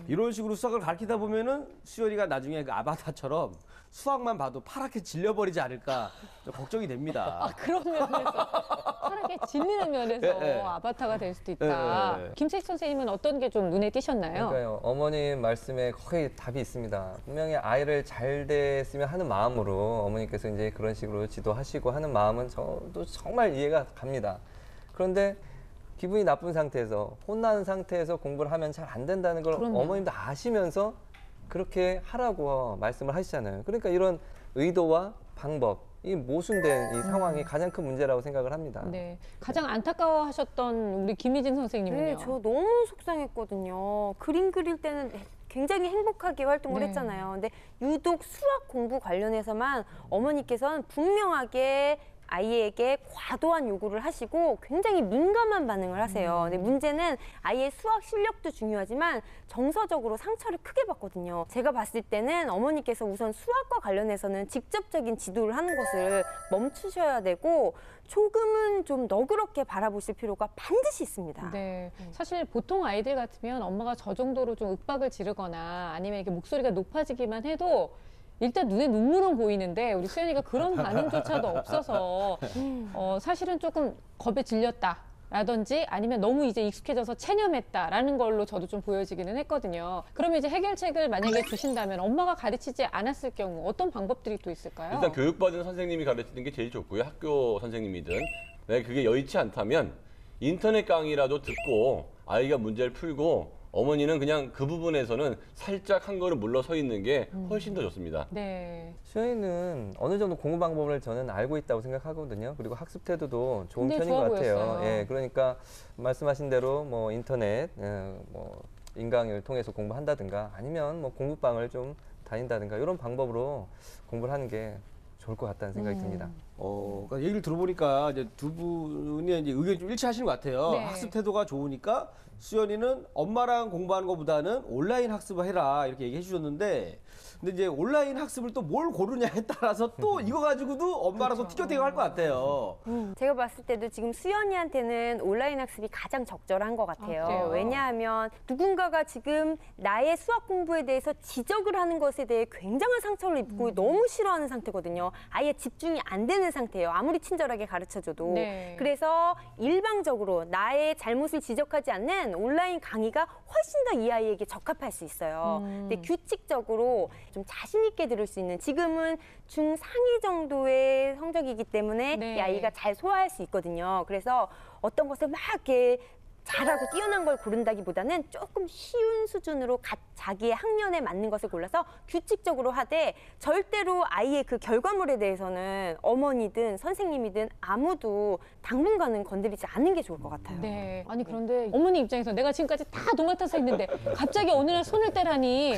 이런 식으로 수학을 가르치다 보면은 수연이가 나중에 그 아바타처럼 수학만 봐도 파랗게 질려버리지 않을까 좀 걱정이 됩니다. 아, 그런 면에서 파랗게 질리는 면에서 아바타가 될 수도 있다. 김채식 선생님은 어떤 게 좀 눈에 띄셨나요? 그러니까요. 어머님 말씀에 거의 답이 있습니다. 분명히 아이를 잘 됐으면 하는 마음으로 어머니께서 이제 그런 식으로 지도하시고 하는 마음은 저도 정말 이해가 갑니다. 그런데 기분이 나쁜 상태에서 혼나는 상태에서 공부를 하면 잘 안 된다는 걸 그럼요. 어머님도 아시면서 그렇게 하라고 말씀을 하시잖아요. 그러니까 이런 의도와 방법, 이 모순된 이 상황이 가장 큰 문제라고 생각을 합니다. 네, 가장 안타까워하셨던 우리 김희진 선생님은요? 네, 저 너무 속상했거든요. 그림 그릴 때는 굉장히 행복하게 활동을 네. 했잖아요. 근데 유독 수학 공부 관련해서만 어머니께서는 분명하게 아이에게 과도한 요구를 하시고 굉장히 민감한 반응을 하세요. 근데 문제는 아이의 수학 실력도 중요하지만 정서적으로 상처를 크게 받거든요. 제가 봤을 때는 어머니께서 우선 수학과 관련해서는 직접적인 지도를 하는 것을 멈추셔야 되고 조금은 좀 너그럽게 바라보실 필요가 반드시 있습니다. 네, 사실 보통 아이들 같으면 엄마가 저 정도로 좀 윽박을 지르거나 아니면 이렇게 목소리가 높아지기만 해도 일단 눈에 눈물은 보이는데 우리 수연이가 그런 반응조차도 없어서 사실은 조금 겁에 질렸다라든지 아니면 너무 이제 익숙해져서 체념했다라는 걸로 저도 좀 보여지기는 했거든요. 그러면 이제 해결책을 만약에 주신다면 엄마가 가르치지 않았을 경우 어떤 방법들이 또 있을까요? 일단 교육받은 선생님이 가르치는 게 제일 좋고요. 학교 선생님이든. 만약에 그게 여의치 않다면 인터넷 강의라도 듣고 아이가 문제를 풀고 어머니는 그냥 그 부분에서는 살짝 한 걸음 물러서 있는 게 훨씬 더 좋습니다. 네. 수연이는 어느 정도 공부 방법을 저는 알고 있다고 생각하거든요. 그리고 학습 태도도 좋은 굉장히 편인 좋아 것 같아요. 보였어요. 예, 그러니까 말씀하신 대로 뭐 인터넷, 뭐 인강을 통해서 공부한다든가 아니면 뭐 공부방을 좀 다닌다든가 이런 방법으로 공부를 하는 게 좋을 것 같다는 생각이 듭니다. 그러니까 얘기를 들어보니까 이제 두 분이 이제 의견이 좀 일치하시는 것 같아요. 네. 학습 태도가 좋으니까 수연이는 엄마랑 공부하는 것보다는 온라인 학습을 해라 이렇게 얘기해 주셨는데, 근데 이제 온라인 학습을 또 뭘 고르냐에 따라서 또 이거 가지고도 엄마랑 또 티격태격 할 것 같아요. 제가 봤을 때도 지금 수연이한테는 온라인 학습이 가장 적절한 것 같아요. 그래요? 왜냐하면 누군가가 지금 나의 수학 공부에 대해서 지적을 하는 것에 대해 굉장한 상처를 입고 너무 싫어하는 상태거든요. 아예 집중이 안 되는 상태예요. 아무리 친절하게 가르쳐줘도. 네. 그래서 일방적으로 나의 잘못을 지적하지 않는 온라인 강의가 훨씬 더 이 아이에게 적합할 수 있어요. 근데 규칙적으로 좀 자신 있게 들을 수 있는, 지금은 중상위 정도의 성적이기 때문에 네. 이 아이가 잘 소화할 수 있거든요. 그래서 어떤 것을 막 이렇게 잘하고 뛰어난 걸 고른다기보다는 조금 쉬운 수준으로 자기의 학년에 맞는 것을 골라서 규칙적으로 하되, 절대로 아이의 그 결과물에 대해서는 어머니든 선생님이든 아무도 당분간은 건드리지 않는 게 좋을 것 같아요. 네. 아니 그런데 어머니 입장에서 내가 지금까지 다 도맡아서 했는데 갑자기 어느 날 손을 떼라니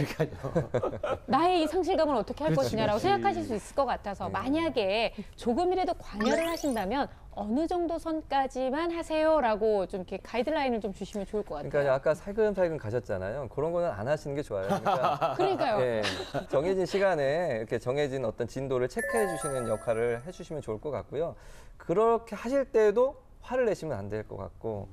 나의 이 상실감을 어떻게 할 것이냐라고 생각하실 수 있을 것 같아서, 만약에 조금이라도 관여를 하신다면 어느 정도 선까지만 하세요라고 좀 이렇게 가이드라인을 좀 주시면 좋을 것 같아요. 그러니까 아까 살금살금 가셨잖아요. 그런 거는 안 하시는 게 좋아요. 그러니까 그러니까요. 예, 정해진 시간에 이렇게 정해진 어떤 진도를 체크해 주시는 역할을 해주시면 좋을 것 같고요. 그렇게 하실 때도 화를 내시면 안 될 것 같고,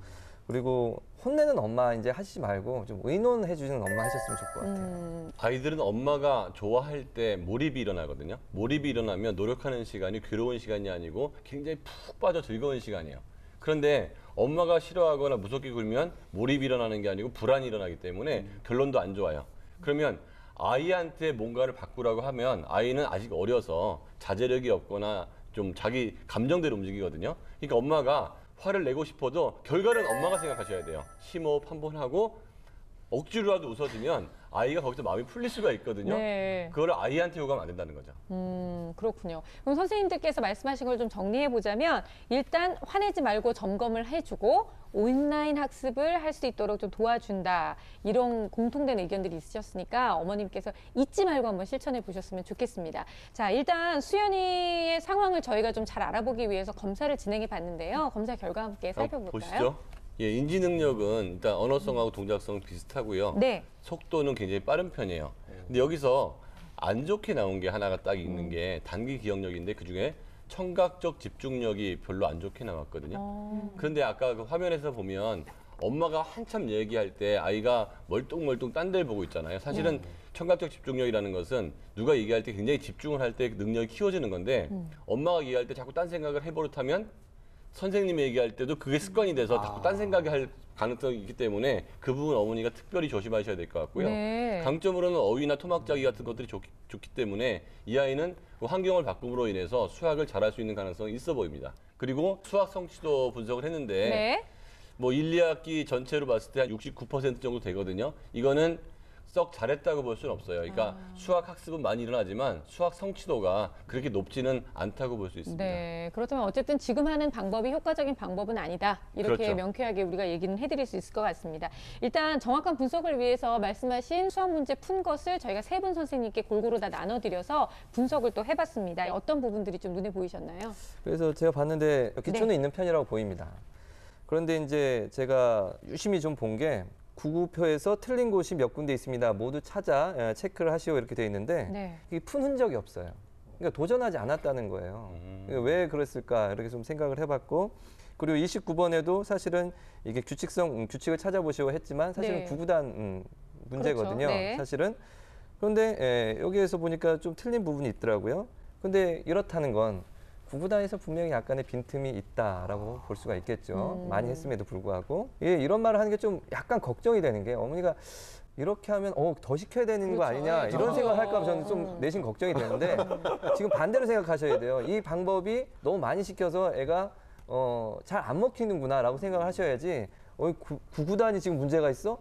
그리고 혼내는 엄마 이제 하시지 말고 좀 의논해 주시는 엄마 하셨으면 좋을 것 같아요. 아이들은 엄마가 좋아할 때 몰입이 일어나거든요. 몰입이 일어나면 노력하는 시간이 괴로운 시간이 아니고 굉장히 푹 빠져 즐거운 시간이에요. 그런데 엄마가 싫어하거나 무섭게 굴면 몰입이 일어나는 게 아니고 불안이 일어나기 때문에 결론도 안 좋아요. 그러면 아이한테 뭔가를 바꾸라고 하면 아이는 아직 어려서 자제력이 없거나 좀 자기 감정대로 움직이거든요. 그러니까 엄마가 화를 내고 싶어도 결과는 엄마가 생각하셔야 돼요. 심호흡 한번 하고 억지로라도 웃어주면 아이가 거기서 마음이 풀릴 수가 있거든요. 네. 그걸 아이한테 요구하면 안 된다는 거죠. 그렇군요. 그럼 선생님들께서 말씀하신 걸 좀 정리해 보자면, 일단 화내지 말고 점검을 해주고 온라인 학습을 할 수 있도록 좀 도와준다, 이런 공통된 의견들이 있으셨으니까 어머님께서 잊지 말고 한번 실천해 보셨으면 좋겠습니다. 자, 일단 수연이의 상황을 저희가 좀 잘 알아보기 위해서 검사를 진행해 봤는데요. 검사 결과 함께 살펴볼까요? 보시죠. 예, 인지 능력은 일단 언어성하고 동작성 비슷하고요. 네. 속도는 굉장히 빠른 편이에요. 근데 여기서 안 좋게 나온 게 하나가 딱 있는 게 단기 기억력인데, 그중에 청각적 집중력이 별로 안 좋게 나왔거든요. 그런데 아까 그 화면에서 보면 엄마가 한참 얘기할 때 아이가 멀뚱멀뚱 딴 데를 보고 있잖아요. 사실은 청각적 집중력이라는 것은 누가 얘기할 때 굉장히 집중을 할 때 능력이 키워지는 건데, 엄마가 얘기할 때 자꾸 딴 생각을 해버릇하면 선생님이 얘기할 때도 그게 습관이 돼서 자꾸 딴 생각이 할 가능성이 있기 때문에 그 부분 어머니가 특별히 조심하셔야 될 것 같고요. 네. 강점으로는 어휘나 토막자기 같은 것들이 좋기 때문에 이 아이는 그 환경을 바꿈으로 인해서 수학을 잘할 수 있는 가능성이 있어 보입니다. 그리고 수학 성취도 분석을 했는데 네. 뭐 1, 2학기 전체로 봤을 때 한 69% 정도 되거든요. 이거는 썩 잘했다고 볼 수는 없어요. 그러니까 수학 학습은 많이 일어나지만 수학 성취도가 그렇게 높지는 않다고 볼 수 있습니다. 네, 그렇다면 어쨌든 지금 하는 방법이 효과적인 방법은 아니다, 이렇게 그렇죠. 명쾌하게 우리가 얘기는 해드릴 수 있을 것 같습니다. 일단 정확한 분석을 위해서 말씀하신 수학 문제 푼 것을 저희가 세 분 선생님께 골고루 다 나눠드려서 분석을 또 해봤습니다. 어떤 부분들이 좀 눈에 보이셨나요? 그래서 제가 봤는데 기초는 네. 있는 편이라고 보입니다. 그런데 이제 제가 유심히 좀 본 게 구구표에서 틀린 곳이 몇 군데 있습니다. 모두 찾아 체크를 하시오 이렇게 돼 있는데 네. 이게 푼 흔적이 없어요. 그러니까 도전하지 않았다는 거예요. 그러니까 왜 그랬을까 이렇게 좀 생각을 해봤고, 그리고 29번에도 사실은 이게 규칙을 찾아보시오 했지만 사실은 네. 구구단 문제거든요. 그렇죠. 네. 사실은. 그런데 여기에서 보니까 좀 틀린 부분이 있더라고요. 근데 이렇다는 건 구구단에서 분명히 약간의 빈틈이 있다라고 볼 수가 있겠죠. 많이 했음에도 불구하고. 예, 이런 말을 하는 게 좀 약간 걱정이 되는 게, 어머니가 이렇게 하면 더 시켜야 되는 거 그렇죠. 아니냐 네, 이런 생각을 할까 봐 저도. 저는 좀 내심 걱정이 되는데, 지금 반대로 생각하셔야 돼요. 이 방법이 너무 많이 시켜서 애가 잘 안 먹히는구나라고 생각을 하셔야지, 구구단이 지금 문제가 있어?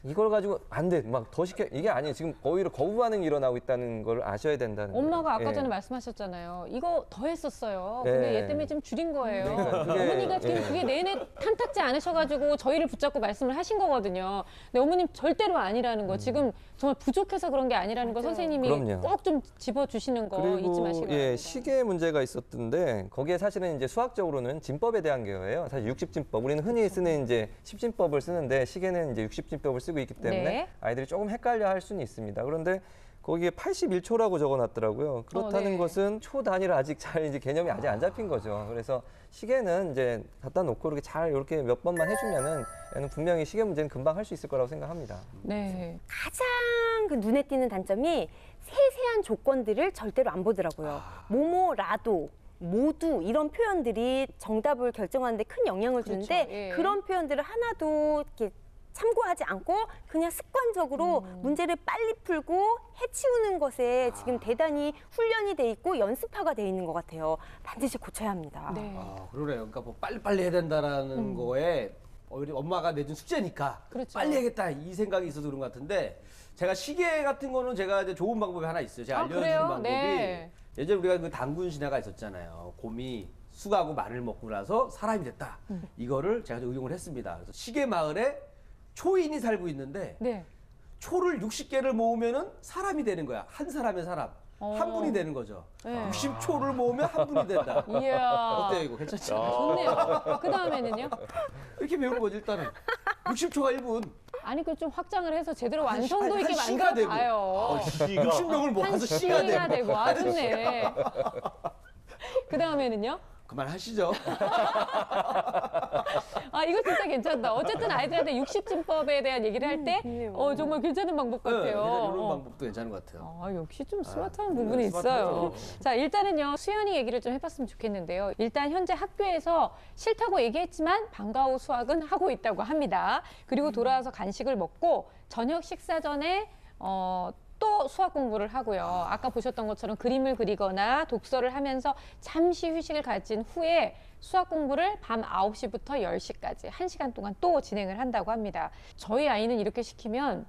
이걸 가지고 안 돼, 막 더 시켜 이게 아니에요. 지금 오히려 거부 반응이 일어나고 있다는 걸 아셔야 된다는 거예요. 엄마가 아까 예. 전에 말씀하셨잖아요. 이거 더 했었어요. 근데 예. 얘 때문에 좀 줄인 거예요. 그러니까요. 그게, 어머니가 지금 예. 그게 내내 탐탁지 않으셔가지고 저희를 붙잡고 말씀을 하신 거거든요. 근데 어머님 절대로 아니라는 거. 지금 정말 부족해서 그런 게 아니라는 거 선생님이 그럼요. 꼭 좀 집어주시는 거 잊지 마시기 바랍니다. 예, 시계 문제가 있었던데 거기에 사실은 이제 수학적으로는 진법에 대한 거예요. 사실 60진법 우리는 흔히 쓰는 이제 10진법을 쓰는데 시계는 이제 60진법을 쓰고 있기 때문에 네. 아이들이 조금 헷갈려할 수는 있습니다. 그런데 거기에 81초라고 적어놨더라고요. 그렇다는 네. 것은 초 단위로 아직 잘 이제 개념이 아직 안 잡힌 거죠. 그래서 시계는 이제 갖다 놓고 이렇게 잘 이렇게 몇 번만 해주면은 얘는 분명히 시계 문제는 금방 할 수 있을 거라고 생각합니다. 네. 가장 그 눈에 띄는 단점이 세세한 조건들을 절대로 안 보더라고요. 뭐뭐라도, 모두 이런 표현들이 정답을 결정하는데 큰 영향을 그렇죠. 주는데 예. 그런 표현들을 하나도 이렇게 참고하지 않고 그냥 습관적으로 문제를 빨리 풀고 해치우는 것에 지금 대단히 훈련이 돼 있고 연습화가 돼 있는 것 같아요. 반드시 고쳐야 합니다. 네. 그러네요. 그러니까 뭐 빨리빨리 해야 된다라는 거에 우리 엄마가 내준 숙제니까 그렇죠. 빨리 해야겠다 이 생각이 있어서 그런 것 같은데 제가 시계 같은 거는 제가 이제 좋은 방법이 하나 있어요. 제가 알려주는 그래요? 방법이 네. 예전에 우리가 그 당군 신화가 있었잖아요. 곰이 쑥하고 마늘 먹고 나서 사람이 됐다. 이거를 제가 좀 응용을 했습니다. 그래서 시계 마을에 초인이 살고 있는데 네. 초를 60개를 모으면은 사람이 되는 거야. 한 사람의 사람. 한 분이 되는 거죠. 네. 60초를 모으면 한 분이 된다. 이야. 어때요 이거 괜찮죠? 좋네요. 그 다음에는요? 이렇게 배우는 거지 일단은. 60초가 1분. 아니, 그 좀 확장을 해서 제대로 완성도 있게 시가 되고. 만들어봐요. 60명을 모아서 시가 시가 되고. 되고. 아, 좋네. 그 다음에는요? 그만하시죠. 아, 이거 진짜 괜찮다. 어쨌든 아이들한테 60진법에 대한 얘기를 할 때, 정말 괜찮은 방법 같아요. 이런 방법도 괜찮은 것 같아요. 역시 좀 스마트한 부분이 스마트하죠. 있어요. 자, 일단은요, 수연이 얘기를 좀 해봤으면 좋겠는데요. 일단 현재 학교에서 싫다고 얘기했지만 방과 후 수학은 하고 있다고 합니다. 그리고 돌아와서 간식을 먹고 저녁 식사 전에 또 수학 공부를 하고요. 아까 보셨던 것처럼 그림을 그리거나 독서를 하면서 잠시 휴식을 가진 후에 수학 공부를 밤 9시부터 10시까지 1시간 동안 또 진행을 한다고 합니다. 저희 아이는 이렇게 시키면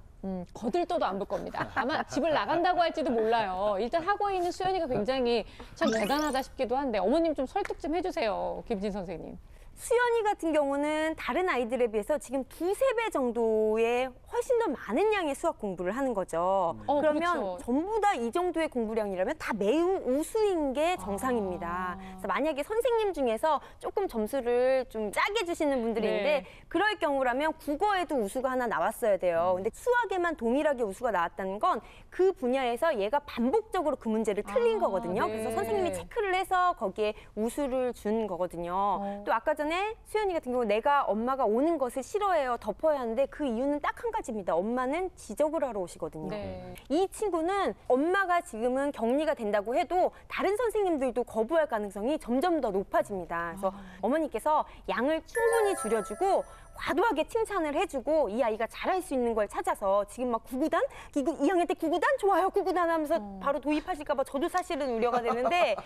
거들떠도 안 볼 겁니다. 아마 집을 나간다고 할지도 몰라요. 일단 하고 있는 수연이가 굉장히 참 대단하다 싶기도 한데 어머님 좀 설득 좀 해주세요. 김진 선생님. 수연이 같은 경우는 다른 아이들에 비해서 지금 2~3배 정도의 훨씬 더 많은 양의 수학 공부를 하는 거죠. 그러면 그렇죠. 전부 다 이 정도의 공부량이라면 다 매우 우수인 게 정상입니다. 그래서 만약에 선생님 중에서 조금 점수를 좀 짜게 주시는 분들이 네. 있는데 그럴 경우라면 국어에도 우수가 하나 나왔어야 돼요. 근데 수학에만 동일하게 우수가 나왔다는 건 그 분야에서 얘가 반복적으로 그 문제를 틀린 거거든요. 네. 그래서 선생님이 체크를 해서 거기에 우수를 준 거거든요. 또 아까 전에 수연이 같은 경우 내가 엄마가 오는 것을 싫어해요. 덮어야 하는데 그 이유는 딱 한 가지입니다. 엄마는 지적을 하러 오시거든요. 네. 이 친구는 엄마가 지금은 격리가 된다고 해도 다른 선생님들도 거부할 가능성이 점점 더 높아집니다. 그래서 어머니께서 양을 충분히 줄여주고 과도하게 칭찬을 해주고 이 아이가 잘할 수 있는 걸 찾아서 지금 막 구구단? 2학년 때 구구단? 좋아요, 구구단 하면서 바로 도입하실까 봐 저도 사실은 우려가 되는데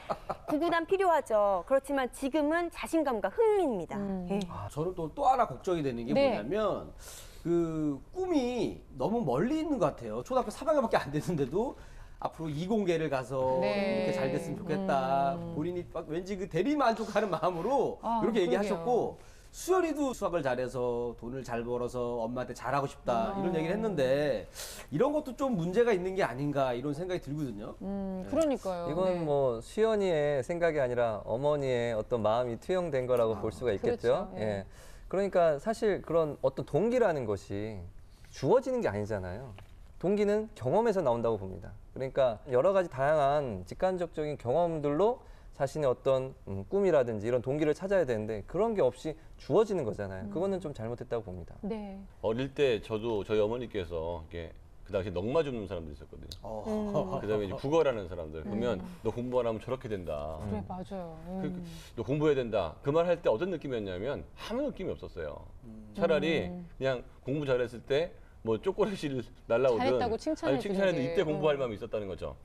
구구단 필요하죠. 그렇지만 지금은 자신감과 흥미입니다. 예. 저는 또 하나 걱정이 되는 게 네. 뭐냐면 그 꿈이 너무 멀리 있는 것 같아요. 초등학교 3학년밖에 안 됐는데도 앞으로 이공계를 가서 네. 이렇게 잘 됐으면 좋겠다. 본인이 막 왠지 그 대리 만족하는 마음으로 이렇게 얘기하셨고 수연이도 수학을 잘해서 돈을 잘 벌어서 엄마한테 잘하고 싶다 이런 얘기를 했는데 이런 것도 좀 문제가 있는 게 아닌가 이런 생각이 들거든요. 그러니까요. 이건 네. 뭐 수연이의 생각이 아니라 어머니의 어떤 마음이 투영된 거라고 볼 수가 있겠죠. 그렇죠. 예. 예. 그러니까 사실 그런 어떤 동기라는 것이 주어지는 게 아니잖아요. 동기는 경험에서 나온다고 봅니다. 그러니까 여러 가지 다양한 직간접적인 경험들로 자신의 어떤 꿈이라든지 이런 동기를 찾아야 되는데 그런 게 없이 주어지는 거잖아요. 그거는 좀 잘못했다고 봅니다. 네. 어릴 때 저희 어머니께서 이렇게 그 당시 넉마 줍는 사람도 있었거든요. 그다음에 이제 국어라는 사람들. 그러면 너 공부 안 하면 저렇게 된다. 그래, 맞아요. 너 공부해야 된다. 그 말 할 때 어떤 느낌이었냐면 아무 느낌이 없었어요. 차라리 그냥 공부 잘했을 때 뭐 초콜릿을 날라오든 잘했다고 칭찬해 칭찬해도 주는 게. 이때 공부할 마음이 있었다는 거죠.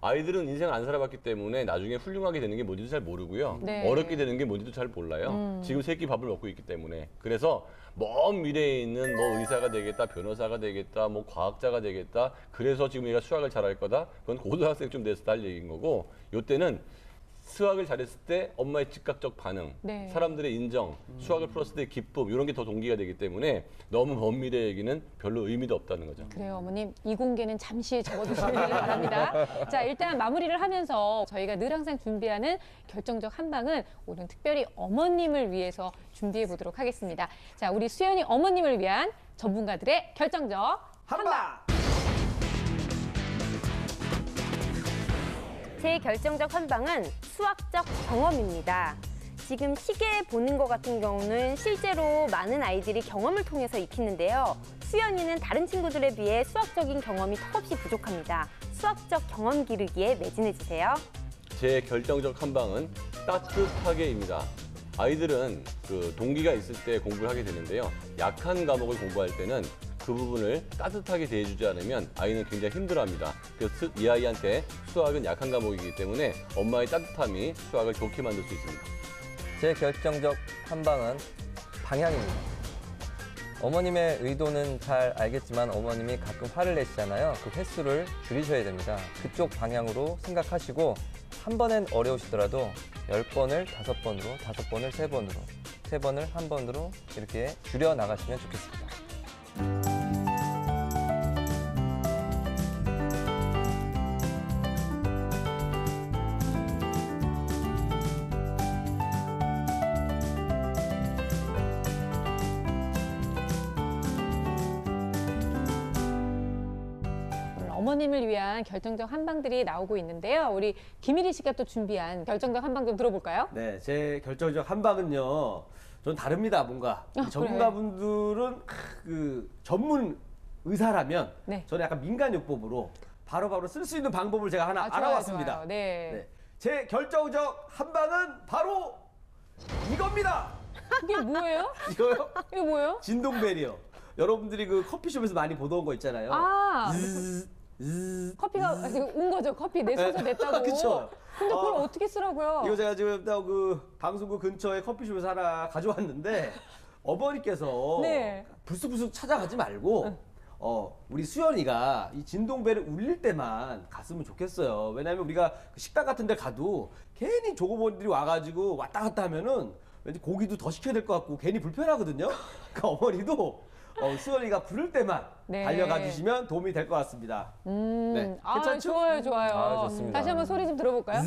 아이들은 인생을 안 살아봤기 때문에 나중에 훌륭하게 되는 게 뭔지도 잘 모르고요. 네. 어렵게 되는 게 뭔지도 잘 몰라요. 지금 세 끼 밥을 먹고 있기 때문에. 그래서 먼 미래에 있는 뭐 의사가 되겠다, 변호사가 되겠다, 뭐 과학자가 되겠다. 그래서 지금 얘가 수학을 잘할 거다. 그건 고등학생쯤 됐을 때 할 얘기인 거고, 요때는 수학을 잘했을 때 엄마의 즉각적 반응, 네. 사람들의 인정, 수학을 풀었을 때 기쁨 이런 게 더 동기가 되기 때문에 너무 먼 미래 얘기는 별로 의미도 없다는 거죠. 그래요, 어머님. 이 공개는 잠시 접어두시길 바랍니다. 자, 일단 마무리를 하면서 저희가 늘 항상 준비하는 결정적 한방은 오늘 특별히 어머님을 위해서 준비해 보도록 하겠습니다. 자, 우리 수연이 어머님을 위한 전문가들의 결정적 한방! 제 결정적 한방은 수학적 경험입니다. 지금 시계 보는 것 같은 경우는 실제로 많은 아이들이 경험을 통해서 익히는데요. 수연이는 다른 친구들에 비해 수학적인 경험이 턱없이 부족합니다. 수학적 경험 기르기에 매진해주세요. 제 결정적 한방은 따뜻하게입니다. 아이들은 그 동기가 있을 때 공부를 하게 되는데요. 약한 과목을 공부할 때는 그 부분을 따뜻하게 대해주지 않으면 아이는 굉장히 힘들어합니다. 그래서 이 아이한테 수학은 약한 과목이기 때문에 엄마의 따뜻함이 수학을 좋게 만들 수 있습니다. 제 결정적 한방은 방향입니다. 어머님의 의도는 잘 알겠지만 어머님이 가끔 화를 내시잖아요. 그 횟수를 줄이셔야 됩니다. 그쪽 방향으로 생각하시고 한 번엔 어려우시더라도 10번을 5번으로, 5번을 3번으로, 3번을 1번으로 이렇게 줄여 나가시면 좋겠습니다. 어머님을 위한 결정적 한방들이 나오고 있는데요. 우리 김일희 씨가 또 준비한 결정적 한방 좀 들어볼까요? 네, 제 결정적 한방은요. 전 다릅니다, 뭔가. 전문가분들은 그 전문 의사라면 네. 저는 약간 민간요법으로 바로바로 쓸 수 있는 방법을 제가 하나 좋아요, 알아왔습니다. 좋아요. 네. 네. 제 결정적 한방은 바로 이겁니다. 이게 뭐예요? 이거요? 이게 뭐예요? 진동벨이요. 여러분들이 그 커피숍에서 많이 보던 거 있잖아요. 아, 커피가 지금 온 거죠. 커피 내 손에서 냈다고. 그쵸. 근데 그걸 어떻게 쓰라고요? 이거 제가 지금 그 방송국 근처에 커피숍에서 하나 가져왔는데 어머니께서 네. 불쑥불쑥 찾아가지 말고 우리 수연이가 이 진동벨을 울릴 때만 갔으면 좋겠어요. 왜냐하면 우리가 식당 같은 데 가도 괜히 조고모들이 와가지고 왔다 갔다 하면은 왠지 고기도 더 시켜야 될 것 같고 괜히 불편하거든요. 그러니까 어머니도 수연이가 부를 때만 네. 달려가 주시면 도움이 될 것 같습니다. 네. 괜찮죠? 좋아요, 좋아요. 아, 좋습니다. 다시 한번 소리 좀 들어볼까요?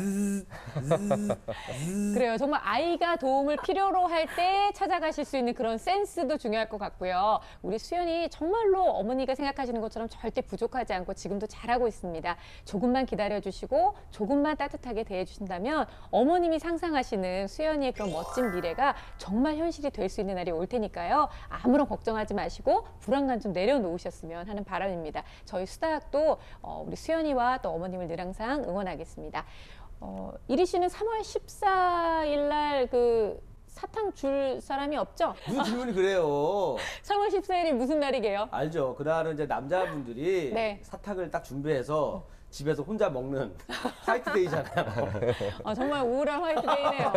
그래요. 정말 아이가 도움을 필요로 할 때 찾아가실 수 있는 그런 센스도 중요할 것 같고요. 우리 수연이 정말로 어머니가 생각하시는 것처럼 절대 부족하지 않고 지금도 잘하고 있습니다. 조금만 기다려주시고 조금만 따뜻하게 대해주신다면 어머님이 상상하시는 수연이의 그런 멋진 미래가 정말 현실이 될 수 있는 날이 올 테니까요. 아무런 걱정하지 마시고 불안감 좀 내려놓으셨으면 하는 바람입니다. 저희 수다학도 우리 수연이와 또 어머님을 늘 항상 응원하겠습니다. 이리 씨는 3월 14일 날 그 사탕 줄 사람이 없죠? 무슨 질문이 그래요? 3월 14일이 무슨 날이게요? 알죠. 그날은 이제 남자분들이 네. 사탕을 딱 준비해서 집에서 혼자 먹는 화이트데이잖아요. 정말 우울한 화이트데이네요.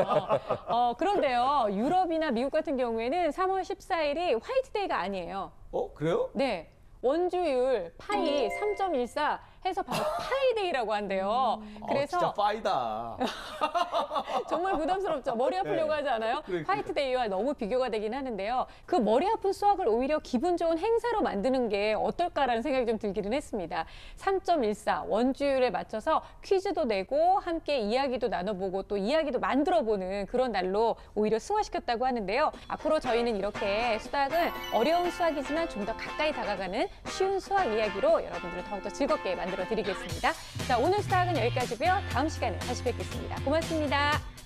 그런데요, 유럽이나 미국 같은 경우에는 3월 14일이 화이트데이가 아니에요. 그래요? 네. 원주율 파이 3.14 해서 바로 파이데이라고 한대요. 그래서 진짜 파이다. 정말 부담스럽죠. 머리 아프려고 하지 않아요? 그러니까. 화이트데이와 너무 비교가 되긴 하는데요. 그 머리 아픈 수학을 오히려 기분 좋은 행사로 만드는 게 어떨까라는 생각이 좀 들기는 했습니다. 3.14 원주율에 맞춰서 퀴즈도 내고 함께 이야기도 나눠보고 또 이야기도 만들어보는 그런 날로 오히려 승화시켰다고 하는데요. 앞으로 저희는 이렇게 수학을 어려운 수학이지만 좀 더 가까이 다가가는 쉬운 수학 이야기로 여러분들을 더욱더 즐겁게 만들어 드리겠습니다. 자, 오늘 수학은 여기까지고요. 다음 시간에 다시 뵙겠습니다. 고맙습니다.